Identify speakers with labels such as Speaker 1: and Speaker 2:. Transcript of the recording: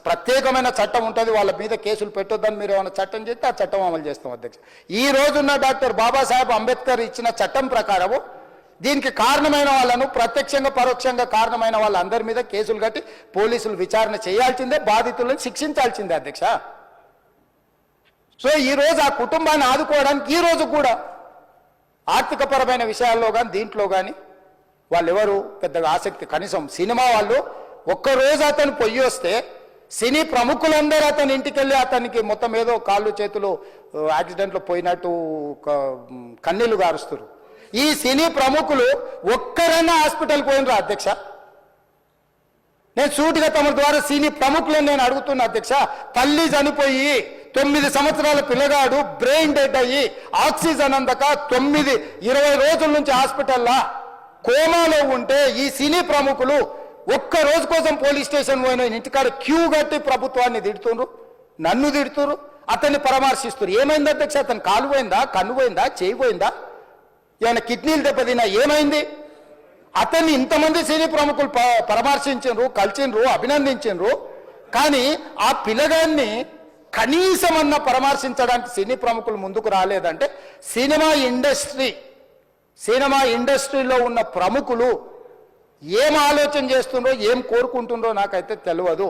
Speaker 1: ప్రత్యేకమైన చట్టం ఉంటుంది, వాళ్ళ మీద కేసులు పెట్టొద్దని మీరు ఏమైనా చట్టం చేస్తే ఆ చట్టం అమలు చేస్తాం అధ్యక్ష. ఈ రోజున్న డాక్టర్ బాబాసాహెబ్ అంబేద్కర్ ఇచ్చిన చట్టం ప్రకారము దీనికి కారణమైన వాళ్ళను ప్రత్యక్షంగా పరోక్షంగా కారణమైన వాళ్ళందరి మీద కేసులు కట్టి పోలీసులు విచారణ చేయాల్సిందే, బాధితులను శిక్షించాల్సిందే అధ్యక్ష. సో ఈరోజు ఆ కుటుంబాన్ని ఆదుకోవడానికి ఈ రోజు కూడా ఆర్థికపరమైన విషయాల్లో కానీ దీంట్లో కానీ వాళ్ళు ఎవరు పెద్దగా ఆసక్తి, కనీసం సినిమా వాళ్ళు ఒక్కరోజు అతను పొయ్యి వస్తే సినీ ప్రముఖులందరూ అతని ఇంటికి వెళ్ళి అతనికి మొత్తం ఏదో కాళ్ళు చేతులు యాక్సిడెంట్లో పోయినట్టు కన్నీళ్లు గారుస్తారు. ఈ సినీ ప్రముఖులు ఒక్కరైనా హాస్పిటల్కి పోయినరా అధ్యక్ష? నేను సూటిగా తమ ద్వారా సినీ ప్రముఖులను నేను అడుగుతున్నా అధ్యక్ష. తల్లి చనిపోయి 9 సంవత్సరాల పిల్లగాడు బ్రెయిన్ డెడ్ అయ్యి ఆక్సిజన్ అందక 20 రోజుల నుంచి హాస్పిటల్లా కోమాలో ఉంటే ఈ సినీ ప్రముఖులు ఒక్క రోజు కోసం పోలీస్ స్టేషన్ పోయిన ఇంటికాడ క్యూ కట్టి ప్రభుత్వాన్ని తిడుతున్నారు, నన్ను తిడుతున్నారు, అతన్ని పరామర్శిస్తున్నారు. ఏమైంది అధ్యక్ష? అతను కాలు పోయిందా, కన్ను పోయిందా, చేయి పోయిందా, ఏమైనా కిడ్నీలు దెబ్బతిన్నా, ఏమైంది? అతన్ని ఇంతమంది సినీ ప్రముఖులు పరామర్శించారు, కలిసిండ్రు, అభినందించారు. కానీ ఆ పిల్లగాన్ని కనీసమన్నా పరామర్శించడానికి సినీ ప్రముఖులు ముందుకు రాలేదంటే సినిమా ఇండస్ట్రీలో ఉన్న ప్రముఖులు ఏం ఆలోచన చేస్తుండ్రో, ఏం కోరుకుంటుండ్రో నాకైతే తెలియదు.